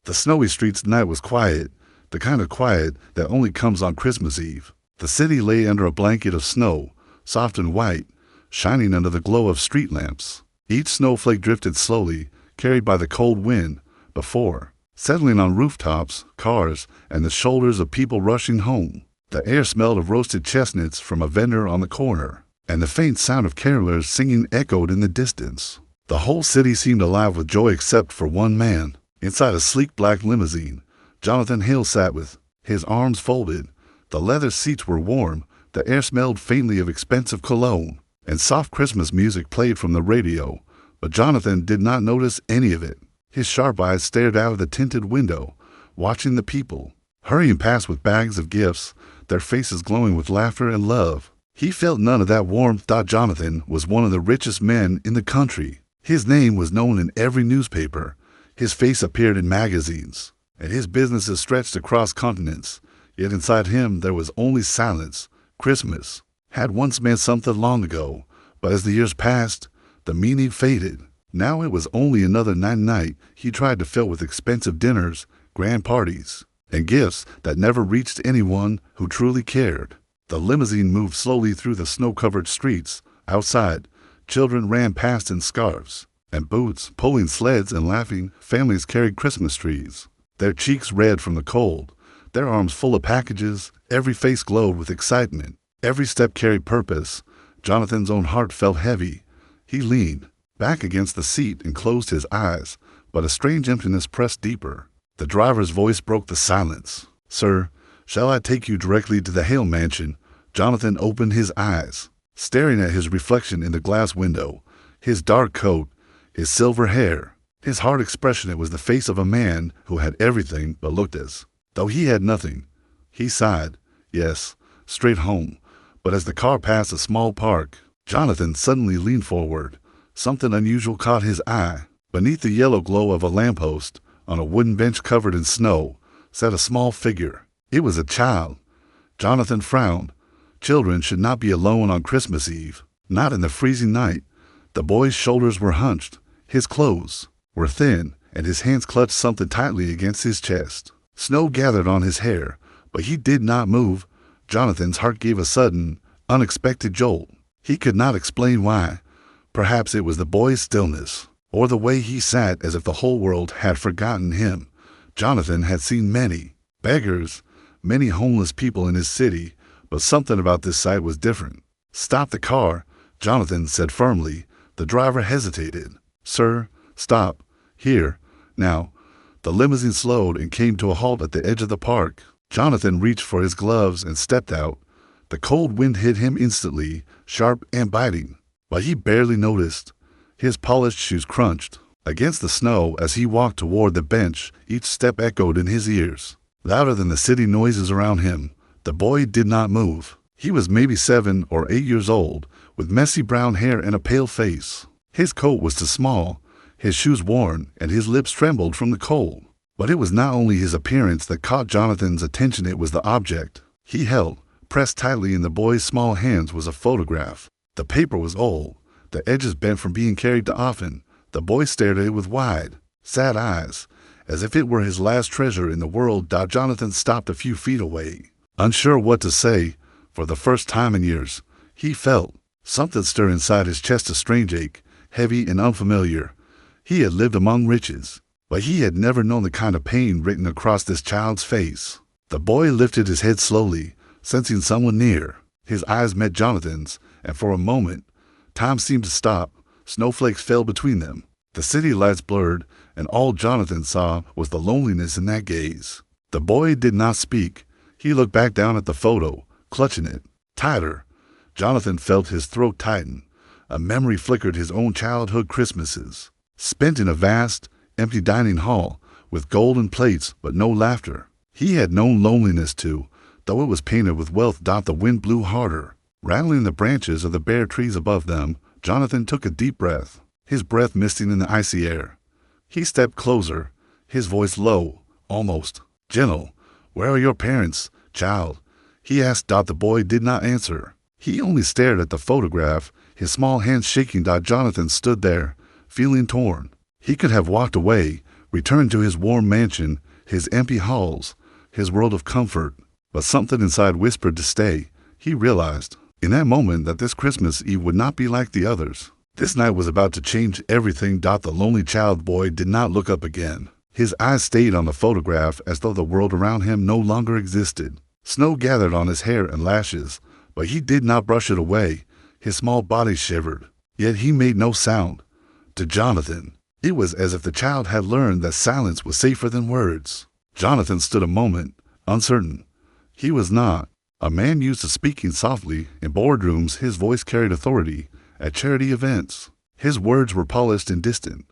The snowy streets night was quiet, the kind of quiet that only comes on Christmas Eve. The city lay under a blanket of snow, soft and white, shining under the glow of street lamps. Each snowflake drifted slowly, carried by the cold wind, before settling on rooftops, cars, and the shoulders of people rushing home. The air smelled of roasted chestnuts from a vendor on the corner, and the faint sound of carolers singing echoed in the distance. The whole city seemed alive with joy except for one man. Inside a sleek black limousine, Jonathan Hale sat with his arms folded. The leather seats were warm, the air smelled faintly of expensive cologne, and soft Christmas music played from the radio, but Jonathan did not notice any of it. His sharp eyes stared out of the tinted window, watching the people hurrying past with bags of gifts, their faces glowing with laughter and love. He felt none of that warmth. Jonathan was one of the richest men in the country. His name was known in every newspaper. His face appeared in magazines, and his businesses stretched across continents. Yet inside him there was only silence. Christmas had once meant something long ago, but as the years passed, the meaning faded. Now it was only another night he tried to fill with expensive dinners, grand parties, and gifts that never reached anyone who truly cared. The limousine moved slowly through the snow-covered streets. Outside, children ran past in scarves and boots, pulling sleds and laughing. Families carried Christmas trees, their cheeks red from the cold, their arms full of packages. Every face glowed with excitement. Every step carried purpose. Jonathan's own heart felt heavy. He leaned back against the seat and closed his eyes, but a strange emptiness pressed deeper. The driver's voice broke the silence. "Sir, shall I take you directly to the Hale mansion?" Jonathan opened his eyes, staring at his reflection in the glass window. His dark coat, his silver hair, his hard expression. It was the face of a man who had everything but looked as though he had nothing. He sighed. Yes, straight home. But as the car passed a small park, Jonathan suddenly leaned forward. Something unusual caught his eye. Beneath the yellow glow of a lamppost, on a wooden bench covered in snow, sat a small figure. It was a child. Jonathan frowned. Children should not be alone on Christmas Eve, not in the freezing night. The boy's shoulders were hunched, his clothes were thin, and his hands clutched something tightly against his chest. Snow gathered on his hair, but he did not move. Jonathan's heart gave a sudden, unexpected jolt. He could not explain why. Perhaps it was the boy's stillness, or the way he sat as if the whole world had forgotten him. Jonathan had seen many beggars, many homeless people in his city, but something about this sight was different. "Stop the car," Jonathan said firmly. The driver hesitated. "Sir, stop. Here. Now." The limousine slowed and came to a halt at the edge of the park. Jonathan reached for his gloves and stepped out. The cold wind hit him instantly, sharp and biting, but he barely noticed. His polished shoes crunched against the snow as he walked toward the bench. Each step echoed in his ears, louder than the city noises around him. The boy did not move. He was maybe 7 or 8 years old, with messy brown hair and a pale face. His coat was too small, his shoes worn, and his lips trembled from the cold. But it was not only his appearance that caught Jonathan's attention, it was the object he held. Pressed tightly in the boy's small hands was a photograph. The paper was old, the edges bent from being carried too often. The boy stared at it with wide, sad eyes, as if it were his last treasure in the world. Jonathan stopped a few feet away, unsure what to say. For the first time in years, he felt something stir inside his chest, a strange ache, heavy and unfamiliar. He had lived among riches, but he had never known the kind of pain written across this child's face. The boy lifted his head slowly, sensing someone near. His eyes met Jonathan's, and for a moment, time seemed to stop. Snowflakes fell between them. The city lights blurred, and all Jonathan saw was the loneliness in that gaze. The boy did not speak. He looked back down at the photo, clutching it tighter. Jonathan felt his throat tighten. A memory flickered, his own childhood Christmases, spent in a vast, empty dining hall with golden plates but no laughter. He had known loneliness too, though it was painted with wealth. The wind blew harder, rattling the branches of the bare trees above them. Jonathan took a deep breath, his breath misting in the icy air. He stepped closer, his voice low, almost gentle. "Where are your parents, child?" he asked. The boy did not answer. He only stared at the photograph, his small hands shaking. Jonathan stood there, feeling torn. He could have walked away, return to his warm mansion, his empty halls, his world of comfort. But something inside whispered to stay. He realized in that moment that this Christmas Eve would not be like the others. This night was about to change everything. The lonely child boy did not look up again. His eyes stayed on the photograph as though the world around him no longer existed. Snow gathered on his hair and lashes, but he did not brush it away. His small body shivered, yet he made no sound. To Jonathan, it was as if the child had learned that silence was safer than words. Jonathan stood a moment, uncertain. He was not a man used to speaking softly. In boardrooms, his voice carried authority. At charity events, his words were polished and distant.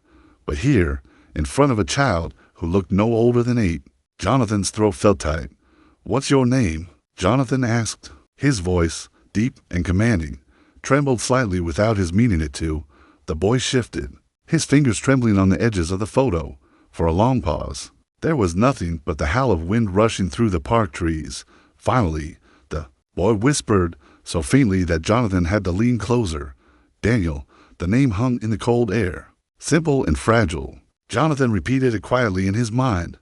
But here, in front of a child who looked no older than 8, Jonathan's throat felt tight. "What's your name?" Jonathan asked. His voice, deep and commanding, trembled slightly without his meaning it to. The boy shifted, his fingers trembling on the edges of the photo. For a long pause, there was nothing but the howl of wind rushing through the park trees. Finally, the boy whispered, so faintly that Jonathan had to lean closer. Daniel. The name hung in the cold air, simple and fragile. Jonathan repeated it quietly in his mind.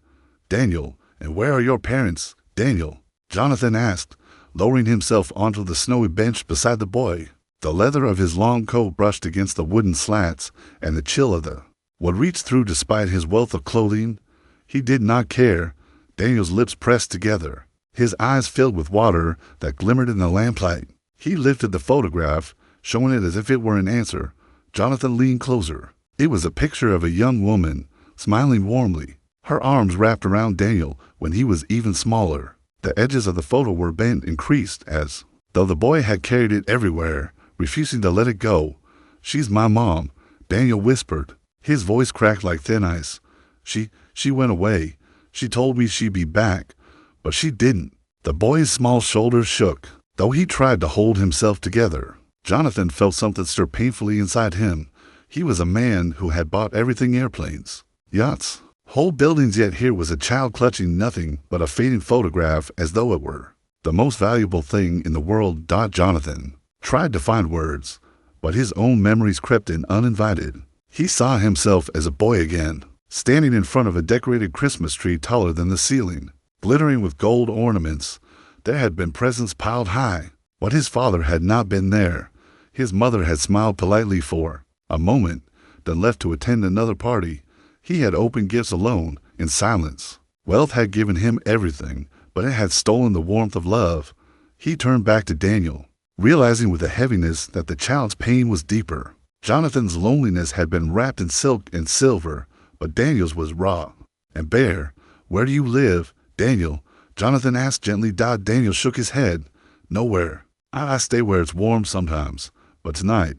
"Daniel, and where are your parents?" "Daniel," Jonathan asked, lowering himself onto the snowy bench beside the boy. The leather of his long coat brushed against the wooden slats, and the chill of the would reach through despite his wealth of clothing. He did not care. Daniel's lips pressed together. His eyes filled with water that glimmered in the lamplight. He lifted the photograph, showing it as if it were an answer. Jonathan leaned closer. It was a picture of a young woman, smiling warmly, her arms wrapped around Daniel when he was even smaller. The edges of the photo were bent and creased as though the boy had carried it everywhere, refusing to let it go. "She's my mom," Daniel whispered. His voice cracked like thin ice. She went away. She told me she'd be back, but she didn't." The boy's small shoulders shook, though he tried to hold himself together. Jonathan felt something stir painfully inside him. He was a man who had bought everything: airplanes, yachts, whole buildings, yet here was a child clutching nothing but a fading photograph as though it were the most valuable thing in the world. Jonathan tried to find words, but his own memories crept in uninvited. He saw himself as a boy again, standing in front of a decorated Christmas tree taller than the ceiling, glittering with gold ornaments. There had been presents piled high, but his father had not been there. His mother had smiled politely for a moment, then left to attend another party. He had opened gifts alone, in silence. Wealth had given him everything, but it had stolen the warmth of love. He turned back to Daniel, realizing with a heaviness that the child's pain was deeper. Jonathan's loneliness had been wrapped in silk and silver, but Daniel's was raw and bare. "Where do you live, Daniel?" Jonathan asked gently. Daniel shook his head. "Nowhere. I stay where it's warm sometimes, but tonight,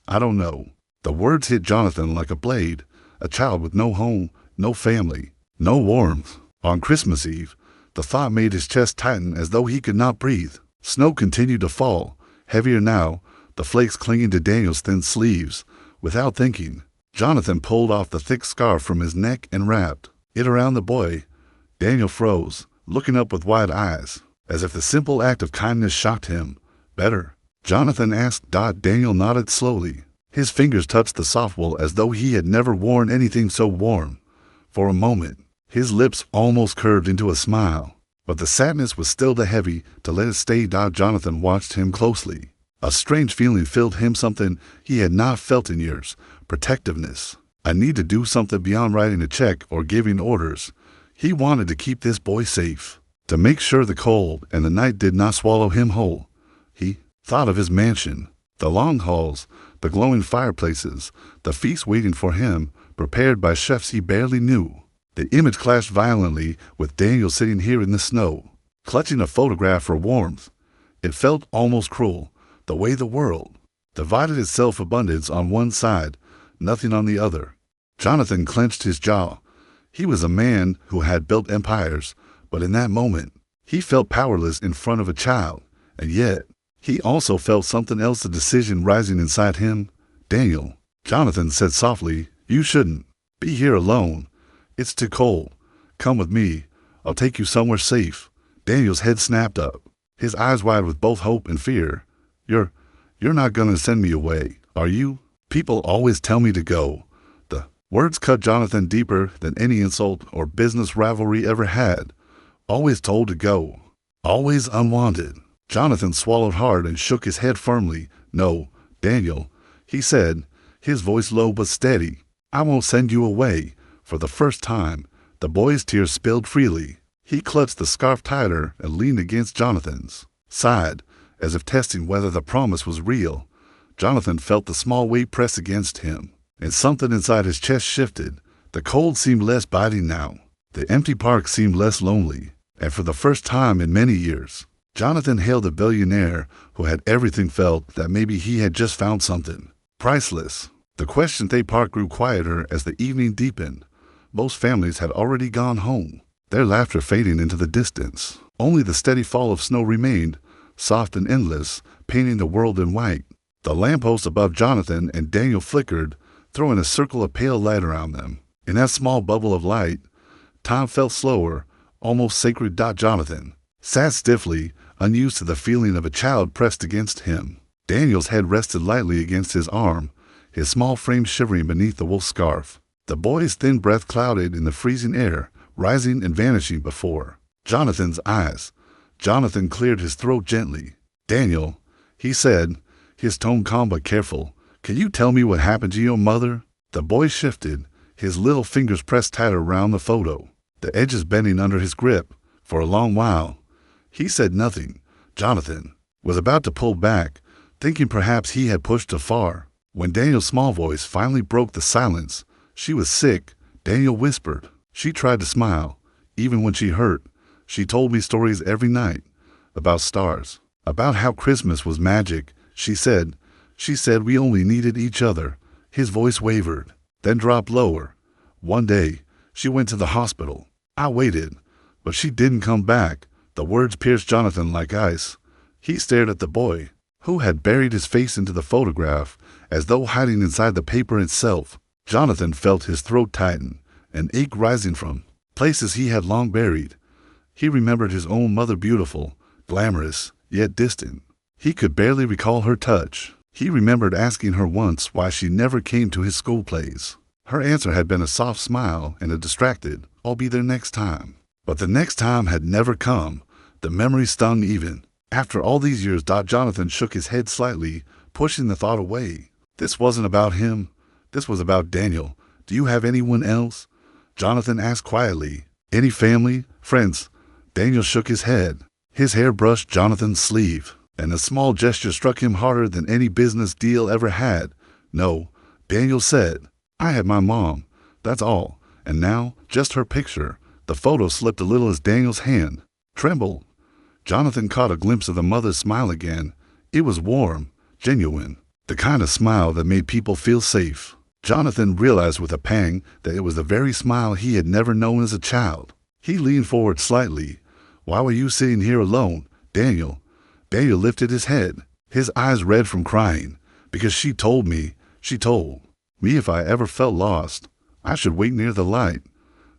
I don't know." The words hit Jonathan like a blade. A child with no home, no family, no warmth. On Christmas Eve, the thought made his chest tighten as though he could not breathe. Snow continued to fall, heavier now, the flakes clinging to Daniel's thin sleeves. Without thinking, Jonathan pulled off the thick scarf from his neck and wrapped it around the boy. Daniel froze, looking up with wide eyes, as if the simple act of kindness shocked him. "Better?" Jonathan asked. Daniel nodded slowly. His fingers touched the soft wool as though he had never worn anything so warm. For a moment, his lips almost curved into a smile, but the sadness was still too heavy to let it stay. Jonathan watched him closely. A strange feeling filled him, something he had not felt in years: protectiveness. A need to do something beyond writing a check or giving orders. He wanted to keep this boy safe, to make sure the cold and the night did not swallow him whole. He thought of his mansion, the long halls, the glowing fireplaces, the feast waiting for him, prepared by chefs he barely knew. The image clashed violently with Daniel sitting here in the snow, clutching a photograph for warmth. It felt almost cruel, the way the world divided itself: abundance on one side, nothing on the other. Jonathan clenched his jaw. He was a man who had built empires, but in that moment, he felt powerless in front of a child, and yet he also felt something else: a decision rising inside him. "Daniel," Jonathan said softly, "you shouldn't be here alone. It's too cold. Come with me. I'll take you somewhere safe." Daniel's head snapped up, his eyes wide with both hope and fear. You're not gonna send me away, are you?" "People always tell me to go." The Words cut Jonathan deeper than any insult or business rivalry ever had. Always told to go. Always unwanted. Jonathan swallowed hard and shook his head firmly. "No, Daniel," he said, his voice low but steady. "I won't send you away." For the first time, the boy's tears spilled freely. He clutched the scarf tighter and leaned against Jonathan's side, as if testing whether the promise was real. Jonathan felt the small weight press against him, and something inside his chest shifted. The cold seemed less biting now. The empty park seemed less lonely. And for the first time in many years, Jonathan hailed a billionaire who had everything, felt that maybe he had just found something priceless. The Question Day Park grew quieter as the evening deepened. Most families had already gone home, their laughter fading into the distance. Only the steady fall of snow remained, soft and endless, painting the world in white. The lamppost above Jonathan and Daniel flickered, throwing a circle of pale light around them. In that small bubble of light, time felt slower, almost sacred. Jonathan sat stiffly, unused to the feeling of a child pressed against him. Daniel's head rested lightly against his arm, his small frame shivering beneath the wool scarf. The boy's thin breath clouded in the freezing air, rising and vanishing before Jonathan's eyes. Jonathan cleared his throat gently. "Daniel," he said, his tone calm but careful, "can you tell me what happened to your mother?" The boy shifted, his little fingers pressed tighter around the photo, the edges bending under his grip. For a long while, he said nothing. Jonathan was about to pull back, thinking perhaps he had pushed too far, when Daniel's small voice finally broke the silence. "She was sick," Daniel whispered. "She tried to smile, even when she hurt. She told me stories every night, about stars, about how Christmas was magic. She said we only needed each other." His voice wavered, then dropped lower. "One day, she went to the hospital. I waited, but she didn't come back." The words pierced Jonathan like ice. He stared at the boy, who had buried his face into the photograph, as though hiding inside the paper itself. Jonathan felt his throat tighten, an ache rising from places he had long buried. He remembered his own mother, beautiful, glamorous, yet distant. He could barely recall her touch. He remembered asking her once why she never came to his school plays. Her answer had been a soft smile and a distracted, "I'll be there next time." But the next time had never come. The memory stung even after all these years. Jonathan shook his head slightly, pushing the thought away. This wasn't about him. This was about Daniel. "Do you have anyone else?" Jonathan asked quietly. "Any family, friends?" Daniel shook his head. His hair brushed Jonathan's sleeve, and a small gesture struck him harder than any business deal ever had. "No," Daniel said. "I had my mom, that's all. And now, just her picture." The photo slipped a little as Daniel's hand trembled. Jonathan caught a glimpse of the mother's smile again. It was warm, genuine, the kind of smile that made people feel safe. Jonathan realized with a pang that it was the very smile he had never known as a child. He leaned forward slightly. "Why were you sitting here alone, Daniel?" Daniel lifted his head, his eyes red from crying. "Because she told me if I ever felt lost, I should wait near the light."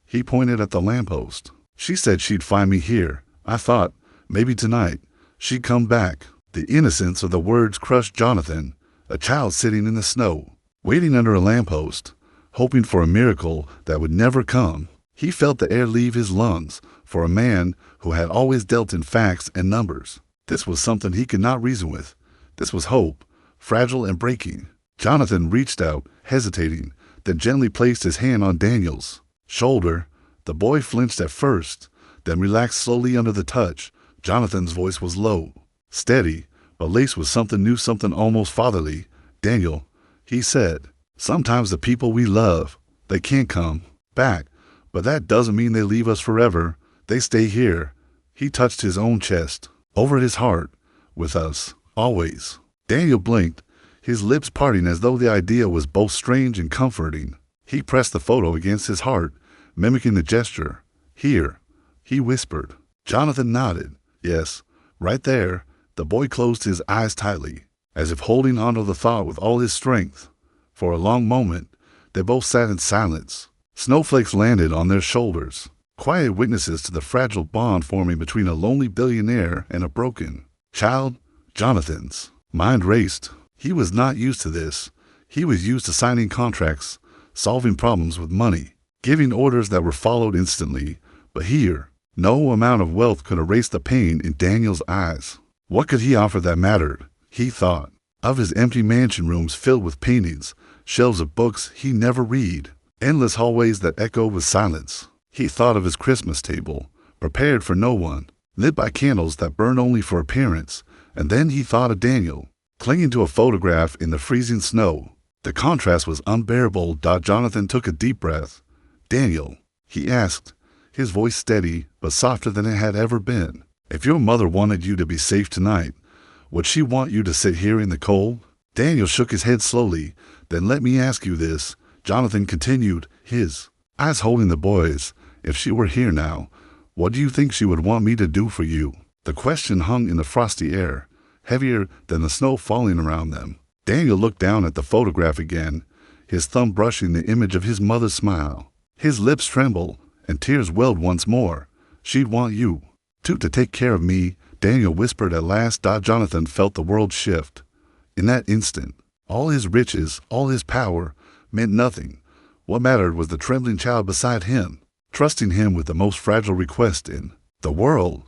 He pointed at the lamppost. "She said she'd find me here. I thought, maybe tonight, she'd come back." The innocence of the words crushed Jonathan. A child sitting in the snow, waiting under a lamppost, hoping for a miracle that would never come. He felt the air leave his lungs. For a man who had always dealt in facts and numbers, this was something he could not reason with. This was hope, fragile and breaking. Jonathan reached out, hesitating, then gently placed his hand on Daniel's shoulder. The boy flinched at first, then relaxed slowly under the touch. Jonathan's voice was low, steady, but laced with something new, something almost fatherly. "Daniel," he said, "sometimes the people we love, they can't come back, but that doesn't mean they leave us forever. They stay here." He touched his own chest, over his heart, "with us, always." Daniel blinked, his lips parting as though the idea was both strange and comforting. He pressed the photo against his heart, mimicking the gesture. "Here," he whispered. Jonathan nodded. "Yes, right there." The boy closed his eyes tightly, as if holding onto the thought with all his strength. For a long moment, they both sat in silence. Snowflakes landed on their shoulders, quiet witnesses to the fragile bond forming between a lonely billionaire and a broken child. Jonathan's mind raced. He was not used to this. He was used to signing contracts, solving problems with money, giving orders that were followed instantly. But here, no amount of wealth could erase the pain in Daniel's eyes. What could he offer that mattered? He thought of his empty mansion rooms filled with paintings, shelves of books he never read, endless hallways that echoed with silence. He thought of his Christmas table, prepared for no one, lit by candles that burned only for appearance. And then he thought of Daniel, clinging to a photograph in the freezing snow. The contrast was unbearable. Jonathan took a deep breath. "Daniel," he asked, his voice steady but softer than it had ever been, "if your mother wanted you to be safe tonight, would she want you to sit here in the cold?" Daniel shook his head slowly. "Then let me ask you this," Jonathan continued, his eyes holding the boy's. "If she were here now, what do you think she would want me to do for you?" The question hung in the frosty air, heavier than the snow falling around them. Daniel looked down at the photograph again, his thumb brushing the image of his mother's smile. His lips trembled, and tears welled once more. "She'd want you to take care of me," Daniel whispered at last. Jonathan felt the world shift. In that instant, all his riches, all his power, meant nothing. What mattered was the trembling child beside him, trusting him with the most fragile request in the world.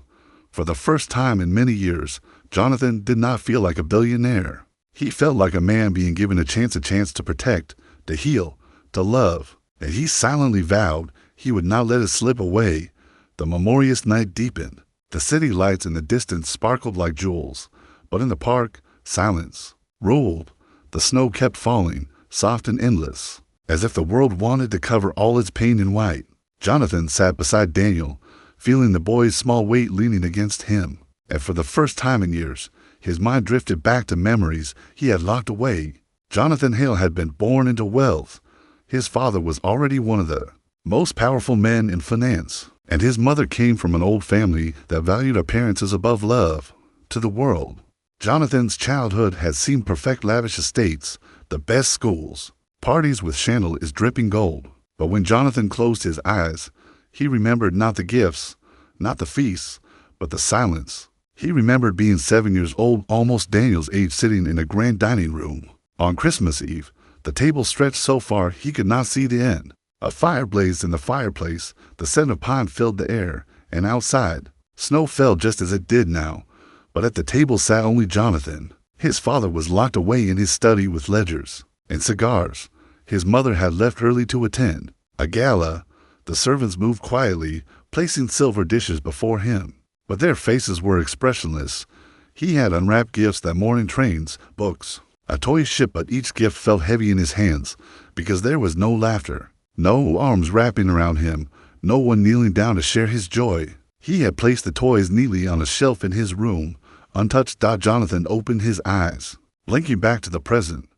For the first time in many years, Jonathan did not feel like a billionaire. He felt like a man being given a chance to protect, to heal, to love. And he silently vowed he would not let it slip away. The memorious night deepened. The city lights in the distance sparkled like jewels. But in the park, silence ruled. The snow kept falling, soft and endless, as if the world wanted to cover all its pain in white. Jonathan sat beside Daniel, feeling the boy's small weight leaning against him. And for the first time in years, his mind drifted back to memories he had locked away. Jonathan Hale had been born into wealth. His father was already one of the most powerful men in finance, and his mother came from an old family that valued appearances above love. To the world, Jonathan's childhood had seen perfect lavish estates, the best schools, parties with chandeliers dripping gold. But when Jonathan closed his eyes, he remembered not the gifts, not the feasts, but the silence. He remembered being 7 years old, almost Daniel's age, sitting in a grand dining room. On Christmas Eve, the table stretched so far he could not see the end. A fire blazed in the fireplace, the scent of pine filled the air, and outside, snow fell just as it did now. But at the table sat only Jonathan. His father was locked away in his study with ledgers and cigars. His mother had left early to attend a gala. The servants moved quietly, placing silver dishes before him. But their faces were expressionless. He had unwrapped gifts that morning: trains, books, a toy ship, but each gift felt heavy in his hands because there was no laughter, no arms wrapping around him, no one kneeling down to share his joy. He had placed the toys neatly on a shelf in his room, untouched. Jonathan opened his eyes, blinking back to the present.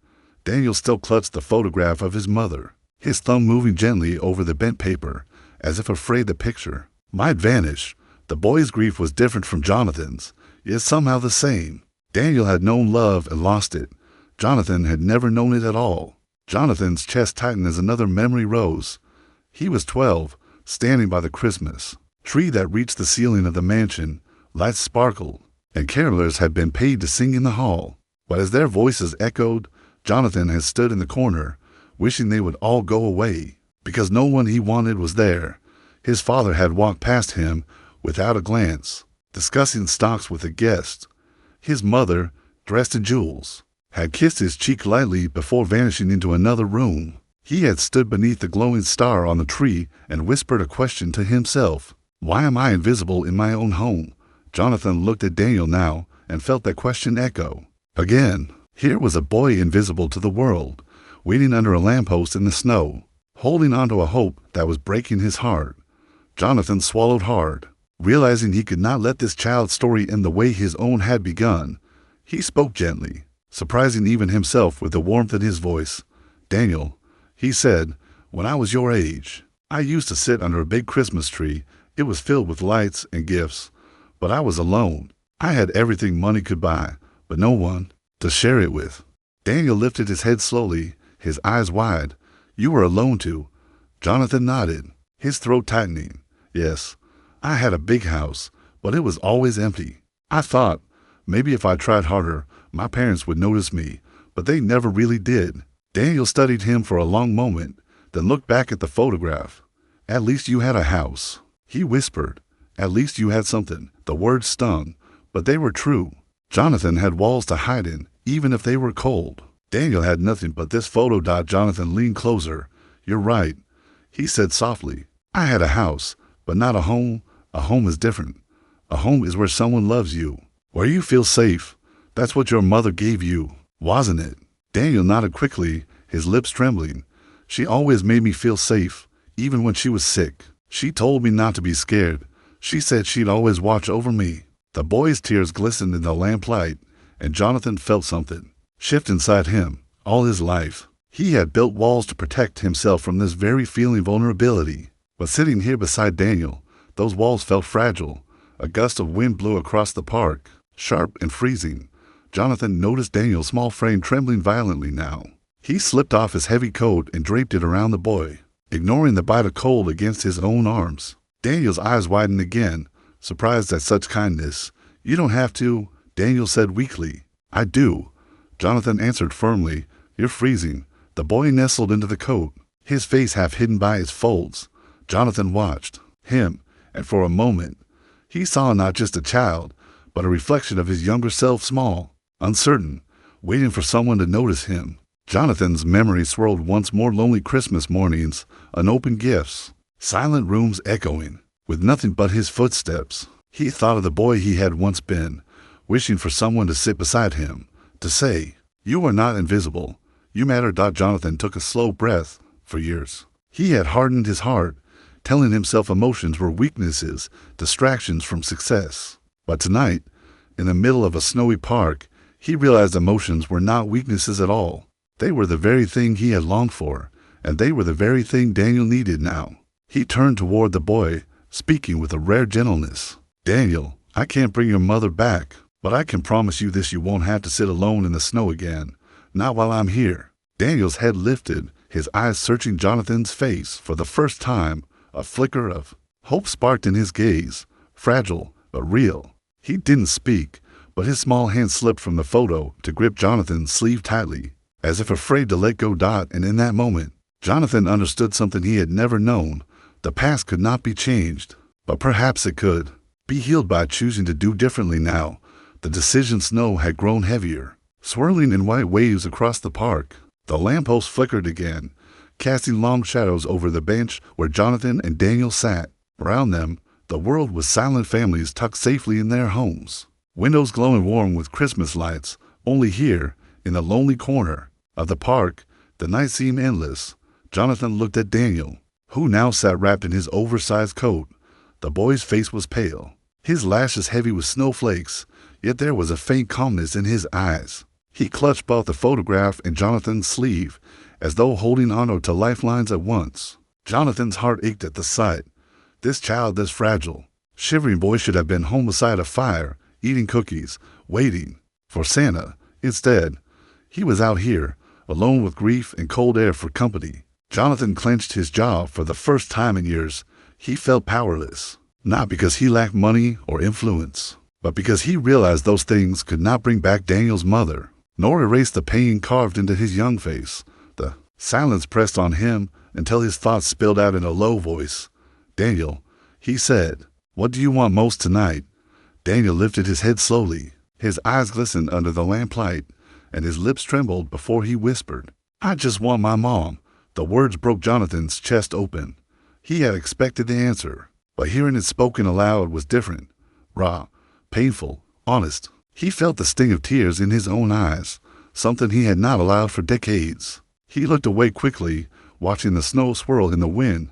Daniel still clutched the photograph of his mother, his thumb moving gently over the bent paper, as if afraid the picture might vanish. The boy's grief was different from Jonathan's, yet somehow the same. Daniel had known love and lost it. Jonathan had never known it at all. Jonathan's chest tightened as another memory rose. He was 12, standing by the Christmas tree that reached the ceiling of the mansion. Lights sparkled, and carolers had been paid to sing in the hall. But as their voices echoed, Jonathan had stood in the corner, wishing they would all go away, because no one he wanted was there. His father had walked past him without a glance, discussing stocks with a guest. His mother, dressed in jewels, had kissed his cheek lightly before vanishing into another room. He had stood beneath the glowing star on the tree and whispered a question to himself. Why am I invisible in my own home? Jonathan looked at Daniel now and felt that question echo. Again, here was a boy invisible to the world, waiting under a lamppost in the snow, holding onto a hope that was breaking his heart. Jonathan swallowed hard, realizing he could not let this child's story end the way his own had begun. He spoke gently, surprising even himself with the warmth in his voice. Daniel, he said, when I was your age, I used to sit under a big Christmas tree. It was filled with lights and gifts, but I was alone. I had everything money could buy, but no one to share it with. Daniel lifted his head slowly, his eyes wide. You were alone too. Jonathan nodded, his throat tightening. Yes, I had a big house, but it was always empty. I thought, maybe if I tried harder, my parents would notice me, but they never really did. Daniel studied him for a long moment, then looked back at the photograph. At least you had a house, he whispered. At least you had something. The words stung, but they were true. Jonathan had walls to hide in, even if they were cold. Daniel had nothing but this photo. Jonathan leaned closer. You're right, he said softly. I had a house, but not a home. A home is different. A home is where someone loves you, where you feel safe. That's what your mother gave you, wasn't it? Daniel nodded quickly, his lips trembling. She always made me feel safe, even when she was sick. She told me not to be scared. She said she'd always watch over me. The boy's tears glistened in the lamplight, and Jonathan felt something shift inside him. All his life, he had built walls to protect himself from this very feeling vulnerability. But sitting here beside Daniel, those walls felt fragile. A gust of wind blew across the park, sharp and freezing. Jonathan noticed Daniel's small frame trembling violently now. He slipped off his heavy coat and draped it around the boy, ignoring the bite of cold against his own arms. Daniel's eyes widened again, surprised at such kindness. You don't have to, Daniel said weakly. I do, Jonathan answered firmly. You're freezing. The boy nestled into the coat, his face half hidden by its folds. Jonathan watched him, and for a moment, he saw not just a child, but a reflection of his younger self, small, uncertain, waiting for someone to notice him. Jonathan's memory swirled once more. Lonely Christmas mornings, unopened gifts, silent rooms echoing, with nothing but his footsteps. He thought of the boy he had once been, wishing for someone to sit beside him, to say, you are not invisible. You matter. Jonathan took a slow breath. For years, he had hardened his heart, telling himself emotions were weaknesses, distractions from success. But tonight, in the middle of a snowy park, he realized emotions were not weaknesses at all. They were the very thing he had longed for, and they were the very thing Daniel needed now. He turned toward the boy, speaking with a rare gentleness. Daniel, I can't bring your mother back, but I can promise you this: you won't have to sit alone in the snow again. Not while I'm here. Daniel's head lifted, his eyes searching Jonathan's face. For the first time, a flicker of hope sparked in his gaze, fragile but real. He didn't speak, but his small hand slipped from the photo to grip Jonathan's sleeve tightly, as if afraid to let go. And in that moment, Jonathan understood something he had never known. The past could not be changed, but perhaps it could be healed by choosing to do differently now. The decision. Snow had grown heavier, swirling in white waves across the park. The lamppost flickered again, casting long shadows over the bench where Jonathan and Daniel sat. Around them, the world was silent, families tucked safely in their homes, windows glowing warm with Christmas lights. Only here, in the lonely corner of the park, the night seemed endless. Jonathan looked at Daniel, who now sat wrapped in his oversized coat. The boy's face was pale, his lashes heavy with snowflakes, yet there was a faint calmness in his eyes. He clutched both the photograph and Jonathan's sleeve, as though holding on to lifelines at once. Jonathan's heart ached at the sight. This child, this fragile, shivering boy, should have been home beside a fire, eating cookies, waiting for Santa. Instead, he was out here, alone with grief and cold air for company. Jonathan clenched his jaw. For the first time in years, he felt powerless, not because he lacked money or influence, but because he realized those things could not bring back Daniel's mother, nor erase the pain carved into his young face. The silence pressed on him until his thoughts spilled out in a low voice. Daniel, he said, what do you want most tonight? Daniel lifted his head slowly. His eyes glistened under the lamplight, and his lips trembled before he whispered, I just want my mom. The words broke Jonathan's chest open. He had expected the answer, but hearing it spoken aloud was different. Raw, painful, honest. He felt the sting of tears in his own eyes, something he had not allowed for decades. He looked away quickly, watching the snow swirl in the wind,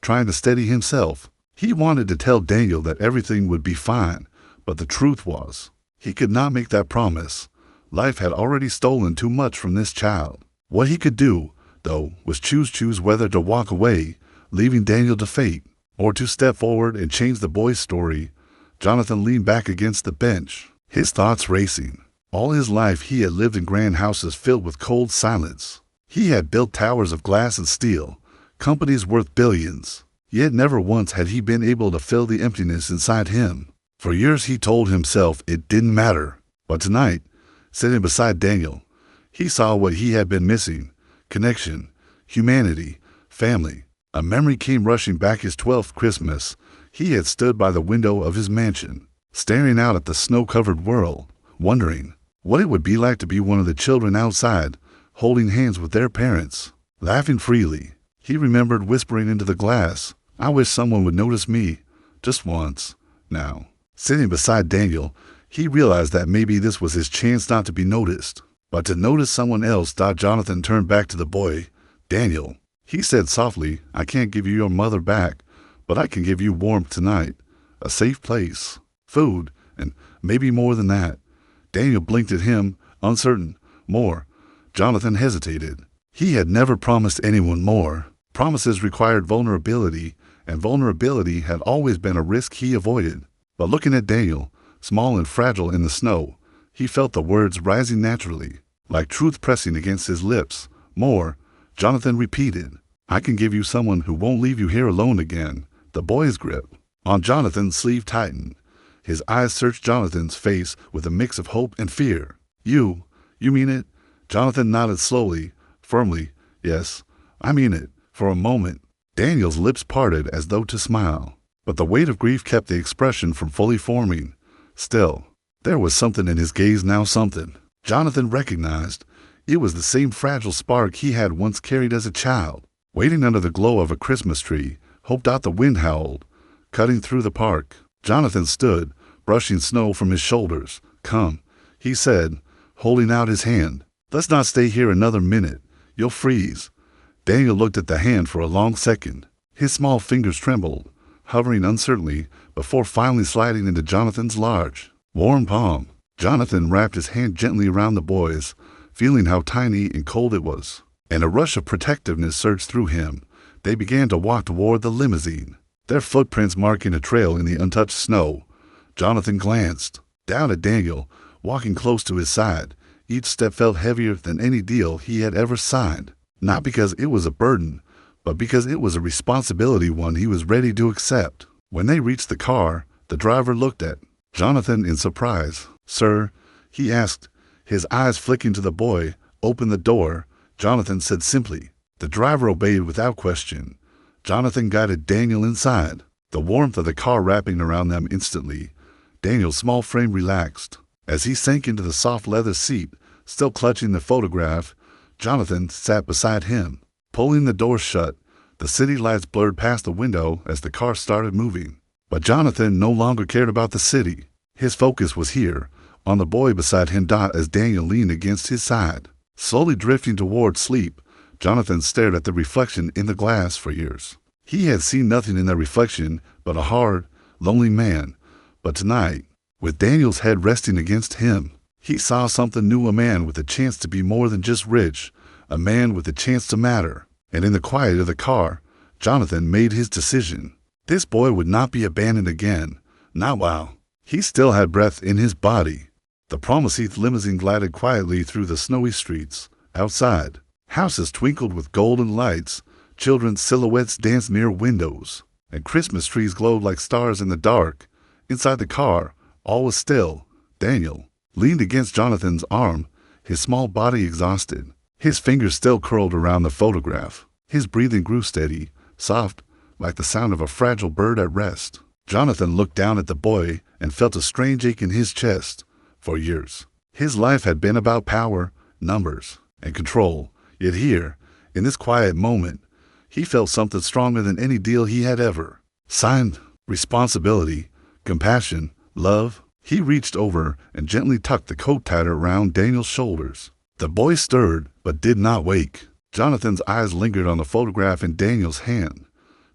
trying to steady himself. He wanted to tell Daniel that everything would be fine, but the truth was, he could not make that promise. Life had already stolen too much from this child. What he could do, though, was choose whether to walk away, leaving Daniel to fate, or to step forward and change the boy's story. Jonathan leaned back against the bench, his thoughts racing. All his life he had lived in grand houses filled with cold silence. He had built towers of glass and steel, companies worth billions, yet never once had he been able to fill the emptiness inside him. For years he told himself it didn't matter, but tonight, sitting beside Daniel, he saw what he had been missing: connection, humanity, family. A memory came rushing back. His 12th Christmas. He had stood by the window of his mansion, staring out at the snow-covered world, wondering what it would be like to be one of the children outside, holding hands with their parents, laughing freely. He remembered whispering into the glass, "I wish someone would notice me, just once." Now, sitting beside Daniel, he realized that maybe this was his chance not to be noticed, but to notice someone else. Jonathan turned back to the boy. "Daniel," he said softly, "I can't give you your mother back, but I can give you warmth tonight, a safe place, food, and maybe more than that." Daniel blinked at him, uncertain. More. Jonathan hesitated. He had never promised anyone more. Promises required vulnerability, and vulnerability had always been a risk he avoided. But looking at Daniel, small and fragile in the snow, he felt the words rising naturally, like truth pressing against his lips. "More," Jonathan repeated. "I can give you someone who won't leave you here alone again." The boy's grip on Jonathan's sleeve tightened. His eyes searched Jonathan's face with a mix of hope and fear. You mean it?" Jonathan nodded slowly, firmly. "Yes, I mean it." For a moment, Daniel's lips parted as though to smile, but the weight of grief kept the expression from fully forming. Still, there was something in his gaze now, something Jonathan recognized. It was the same fragile spark he had once carried as a child, waiting under the glow of a Christmas tree. Hoped out the wind howled, cutting through the park. Jonathan stood, brushing snow from his shoulders. "Come," he said, holding out his hand. "Let's not stay here another minute. You'll freeze." Daniel looked at the hand for a long second. His small fingers trembled, hovering uncertainly before finally sliding into Jonathan's large, warm palm. Jonathan wrapped his hand gently around the boy's, feeling how tiny and cold it was, and a rush of protectiveness surged through him. They began to walk toward the limousine, their footprints marking a trail in the untouched snow. Jonathan glanced down at Daniel, walking close to his side. Each step felt heavier than any deal he had ever signed, not because it was a burden, but because it was a responsibility, one he was ready to accept. When they reached the car, the driver looked at Jonathan in surprise. "Sir," he asked, his eyes flicking to the boy. "Open the door," Jonathan said simply. The driver obeyed without question. Jonathan guided Daniel inside, the warmth of the car wrapping around them instantly. Daniel's small frame relaxed as he sank into the soft leather seat, still clutching the photograph. Jonathan sat beside him, pulling the door shut. The city lights blurred past the window as the car started moving. But Jonathan no longer cared about the city. His focus was here, on the boy beside him. As Daniel leaned against his side, slowly drifting toward sleep, Jonathan stared at the reflection in the glass. For years, he had seen nothing in that reflection but a hard, lonely man. But tonight, with Daniel's head resting against him, he saw something new, a man with a chance to be more than just rich, a man with a chance to matter. And in the quiet of the car, Jonathan made his decision. This boy would not be abandoned again, not while he still had breath in his body. The Promise limousine glided quietly through the snowy streets. Outside, houses twinkled with golden lights, children's silhouettes danced near windows, and Christmas trees glowed like stars in the dark. Inside the car, all was still. Daniel leaned against Jonathan's arm, his small body exhausted, his fingers still curled around the photograph. His breathing grew steady, soft, like the sound of a fragile bird at rest. Jonathan looked down at the boy and felt a strange ache in his chest. For years, his life had been about power, numbers, and control. Yet here, in this quiet moment, he felt something stronger than any deal he had ever signed. Responsibility, compassion, love. He reached over and gently tucked the coat tighter around Daniel's shoulders. The boy stirred, but did not wake. Jonathan's eyes lingered on the photograph in Daniel's hand.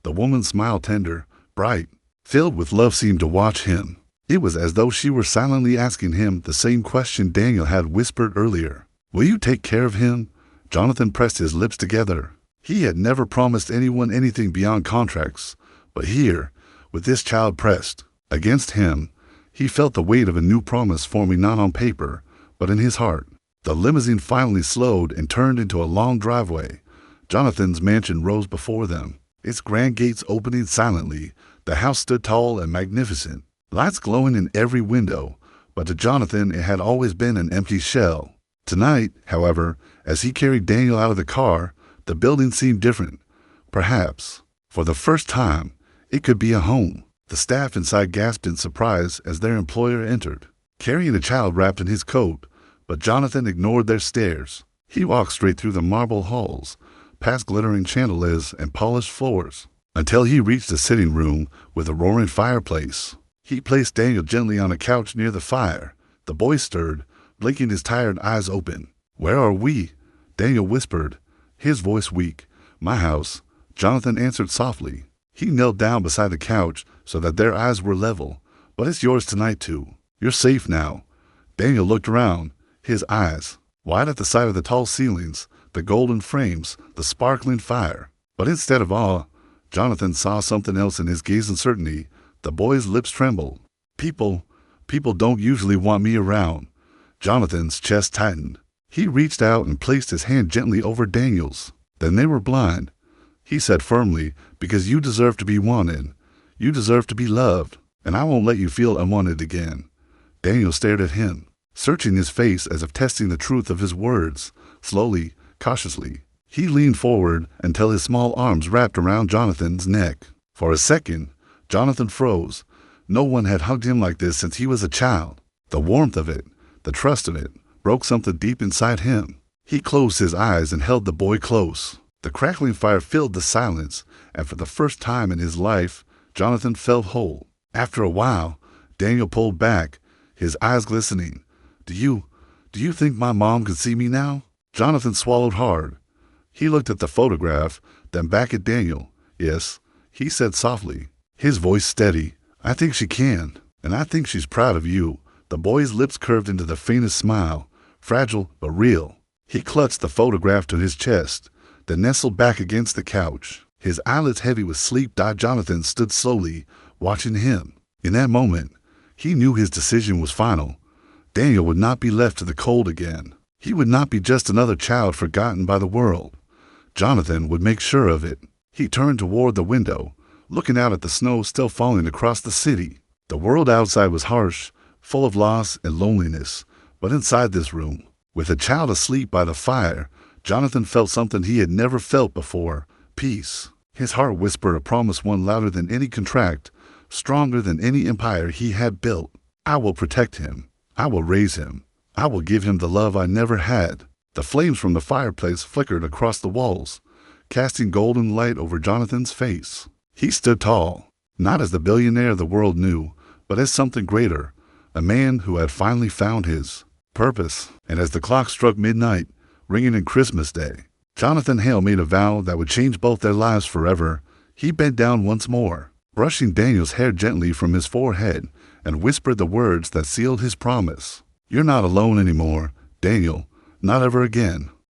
The woman's smile, tender, bright, filled with love, seemed to watch him. It was as though she were silently asking him the same question Daniel had whispered earlier. "Will you take care of him?" Jonathan pressed his lips together. He had never promised anyone anything beyond contracts, but here, with this child pressed against him, he felt the weight of a new promise forming not on paper, but in his heart. The limousine finally slowed and turned into a long driveway. Jonathan's mansion rose before them, its grand gates opening silently. The house stood tall and magnificent, lights glowing in every window, but to Jonathan it had always been an empty shell. Tonight, however, as he carried Daniel out of the car, the building seemed different. Perhaps, for the first time, it could be a home. The staff inside gasped in surprise as their employer entered, carrying a child wrapped in his coat, but Jonathan ignored their stares. He walked straight through the marble halls, past glittering chandeliers and polished floors, until he reached the sitting room with a roaring fireplace. He placed Daniel gently on a couch near the fire. The boy stirred, blinking his tired eyes open. "Where are we?" Daniel whispered, his voice weak. "My house," Jonathan answered softly. He knelt down beside the couch so that their eyes were level. "But it's yours tonight, too. You're safe now." Daniel looked around, his eyes wide at the sight of the tall ceilings, the golden frames, the sparkling fire. But instead of awe, Jonathan saw something else in his gaze and certainty. The boy's lips trembled. People don't usually want me around." Jonathan's chest tightened. He reached out and placed his hand gently over Daniel's. "Then they were blind," he said firmly, "because you deserve to be wanted. You deserve to be loved, and I won't let you feel unwanted again." Daniel stared at him, searching his face as if testing the truth of his words. Slowly, cautiously, he leaned forward until his small arms wrapped around Jonathan's neck. For a second, Jonathan froze. No one had hugged him like this since he was a child. The warmth of it, the trust of it, broke something deep inside him. He closed his eyes and held the boy close. The crackling fire filled the silence, and for the first time in his life, Jonathan felt whole. After a while, Daniel pulled back, his eyes glistening. Do you think my mom could see me now?" Jonathan swallowed hard. He looked at the photograph, then back at Daniel. "Yes," he said softly, his voice steady. "I think she can, and I think she's proud of you." The boy's lips curved into the faintest smile, fragile but real. He clutched the photograph to his chest, then nestled back against the couch. His eyelids heavy with sleep. Jonathan stood slowly, watching him. In that moment, he knew his decision was final. Daniel would not be left to the cold again. He would not be just another child forgotten by the world. Jonathan would make sure of it. He turned toward the window, looking out at the snow still falling across the city. The world outside was harsh, full of loss and loneliness. But inside this room, with a child asleep by the fire, Jonathan felt something he had never felt before: peace. His heart whispered a promise, one louder than any contract, stronger than any empire he had built. "I will protect him. I will raise him. I will give him the love I never had." The flames from the fireplace flickered across the walls, casting golden light over Jonathan's face. He stood tall, not as the billionaire the world knew, but as something greater, a man who had finally found his purpose. And as the clock struck midnight, ringing in Christmas Day, Jonathan Hale made a vow that would change both their lives forever. He bent down once more, brushing Daniel's hair gently from his forehead, and whispered the words that sealed his promise. "You're not alone anymore, Daniel, not ever again."